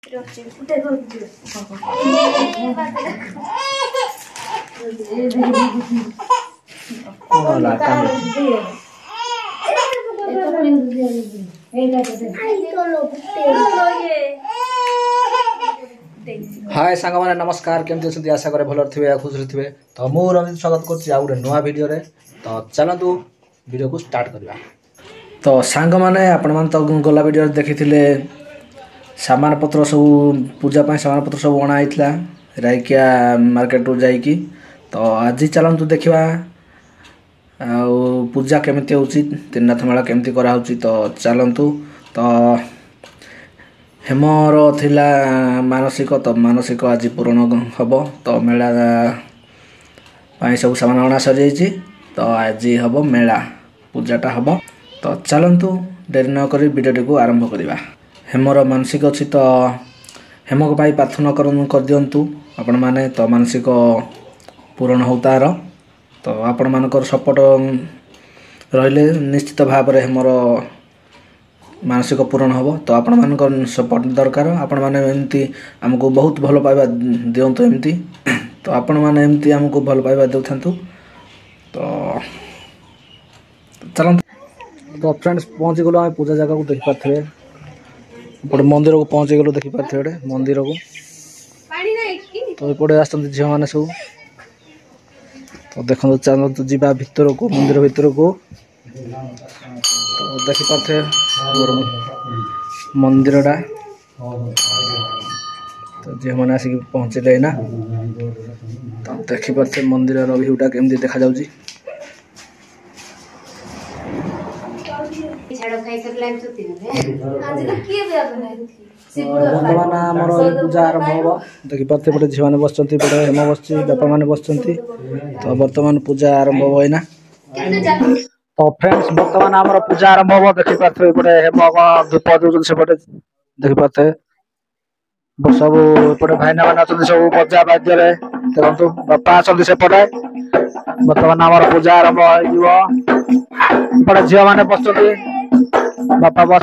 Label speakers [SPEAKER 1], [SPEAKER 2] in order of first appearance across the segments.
[SPEAKER 1] हाय सांग मैंने नमस्कार केमती अच्छे आशा करे भल थे खुश थे तो मु रंजित स्वागत कर नुआ वीडियो रे तो चलतु वीडियो को स्टार्ट करवा। तो सांग मैंने आपण मान तो गला वीडियो देखी सामान पत्र सब पूजा सामान पत्र सब अणाई रायकिया मार्केट रू जाइकी तो आज चलतु देखा पूजा केमती हो त्रिनाथ मेला केमती करा तो चलतु। तो हेमर थिला मानसिक तो मानसिक आज पूरण हम तो मेला सब सामान अणा सर तो आज हम मेला पूजाटा हम तो चलतु डेरी न करी वीडियो को आरंभ करवा। हेमर मानसिक अच्छी तो हेम को प्रार्थना कर दिंतु आपण मैंने तो मानसिक पूरण हो तार तो आपण मानकर सपोर्ट रहिले निश्चित भाव में हेमर मानसिक पूरण हम तो आपण मान सपोर्ट दरकार आपण मैंने एमती आमको बहुत भल पाइबा दिंतु एमती तो आपण मैंने एमती आमको भल पाइबा दे तो चलते। तो फ्रेंड्स पहुँची गलु आम पूजा जगह को देख पारे एपटे मंदिर को पहुँची गलु देखी पारे मंदिर को तो ये झील मैंने सब तो देखो चलते जीवा भितर को मंदिर भितर को तो देखी पारे मंदिरटा तो झील मैंने आसिक पहुँचले ना तो देखी पारे मंदिर भ्यूटा केमती देखा जाउची। बर्तमान आमर पूजा आरंभ हम देखी पारे पटे झील मैंने बस हेम बस बापा मैंने बस तो बर्तमान पूजा आरंभ होना। तो फ्रेंड्स बर्तमान आमर पूजा आरंभ हम देखी पारे पटे हेम धूप दूसरे सेपटे देखी पारे सब एपटे भाईना मैंने अच्छा सब मजा बाद्य देखो बापा अच्छा सेपटे बर्तमान आमर पूजा आरंभ होपटे झील मैंने बस बापा बस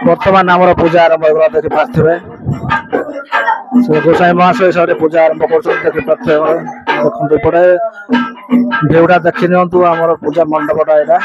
[SPEAKER 1] बर्तमान आमर पूजा आरंभ हो देखी पारे गोसाई महाशय सारे पूजा आरंभ कर देखी पारे देखते पड़े ढेउटा देखी नियंतु आमर पूजा मंडपटा यहाँ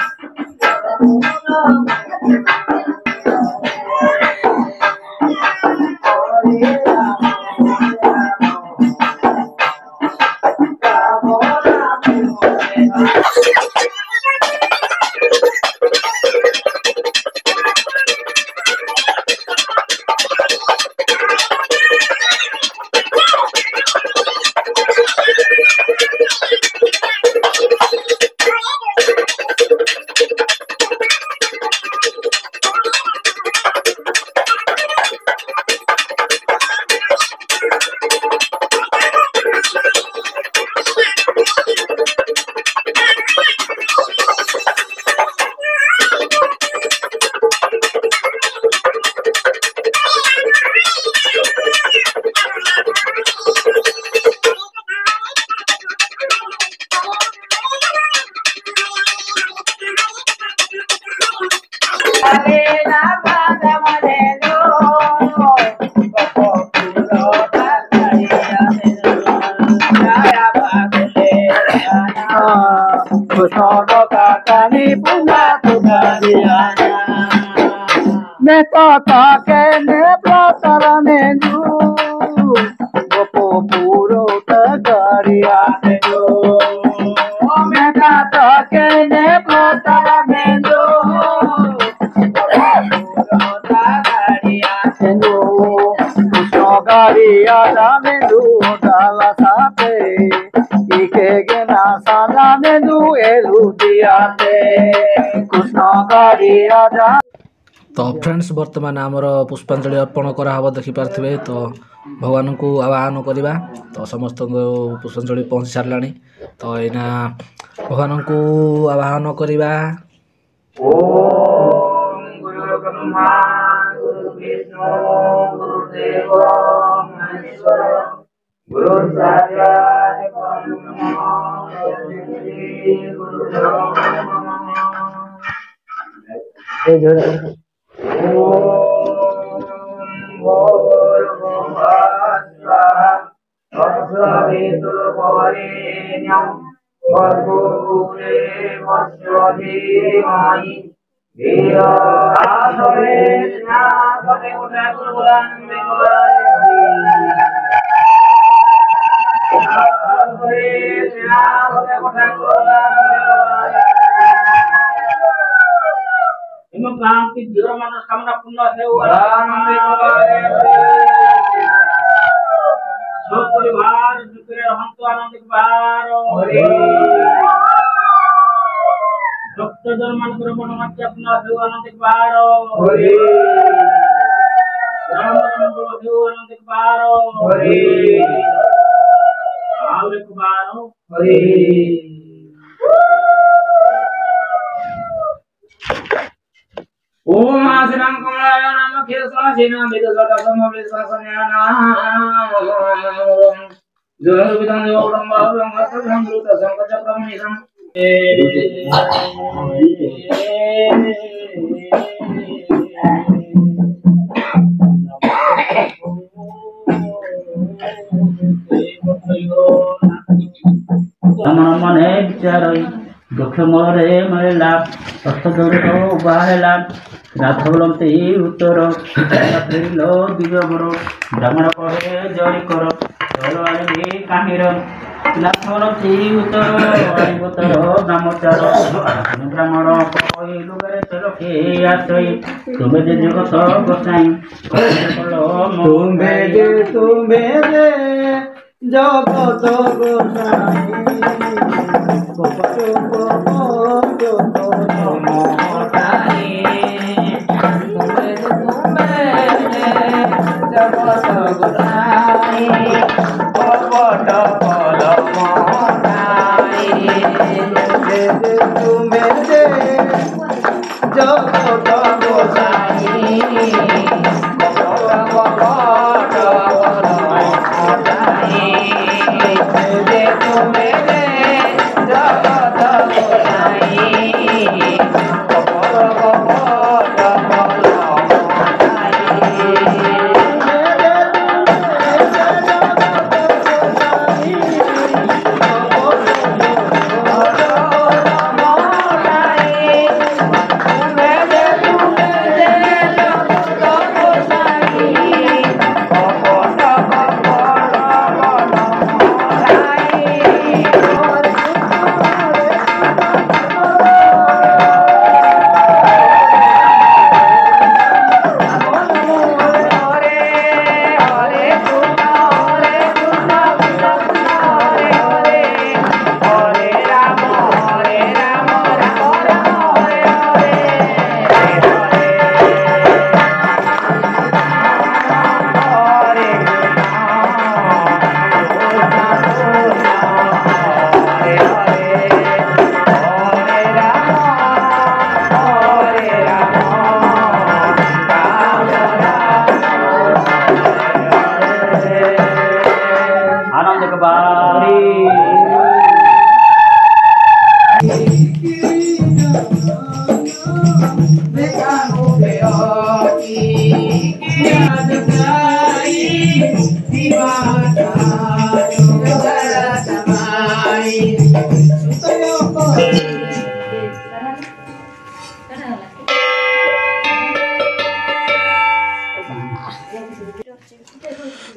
[SPEAKER 1] तो फ्रेंड्स बर्तमान आमर पुष्पांजलि अर्पण कराव देखी पारे तो भगवान को आवाहन करवा तो समस्त पुष्पांजलि पहुँची सारा तो यहाँ भगवान को आवाहन करवा। गुरु
[SPEAKER 2] मनोकामना पूर्ण सब परिवार दुखरे रहंतु आनंद पार भक्त जन मानकर मनोमाच्या पूर्ण हेउ आनंद पार राम मंगल हेउ आनंद पार आउरे कुमार ओम आसनं कमलाय नाम खेसनासिना विदसटा समवेशसन्याना जय विदं योगं भावं हतसंगृत संकचक्रमनिसं मन मने विचारई दुख मोरे मिला कष्ट दूर बाहला नाथ बोलते उत्तर फेरिल दिगबर ब्राह्मण कहे जय कर चल आए काहीर नाथ बोलते उत्तर आईबतर ब्रह्मचार ब्राह्मण कहलु चल के आसई तुम्हें जे जगत गोसाई तुम्हें जे जगत गोसाई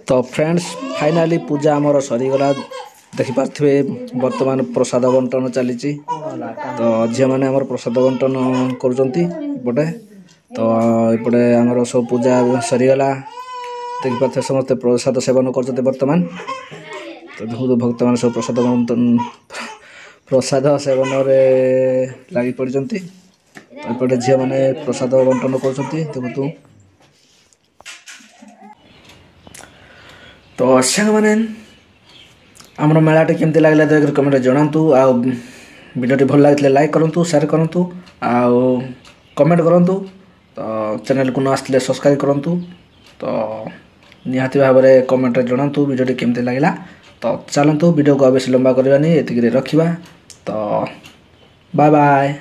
[SPEAKER 1] तो फ्रेंड्स फाइनाली पूजा आमर सरीगला देखिपे बर्तमान प्रसाद बंटन चली तो झील मैंने आमर प्रसाद बंटन करपटे तो ये आमर सब पूजा सरीगला देखिपे समस्ते प्रसाद सेवन कर बर्तमान तो देखो भक्त मान सब प्रसाद बंटन प्रसाद सेवन लगी पड़ी तो ये झील मैंने प्रसाद बंटन कर देखु तो सांग मैंने आमर मेलाटी केमती लगे दया कमेंट जनातु आ वीडियो भल लगे लाइक करूँ शेयर करूँ आउ कमेंट करूँ तो चैनल को न आसले सब्सक्राइब करूँ तो निहाती भाव में कमेंट जनातु वीडियो केमती लगे तो चलतु वीडियो को बेसी लंबा करवानी एतिक रखा। तो बाय बाय।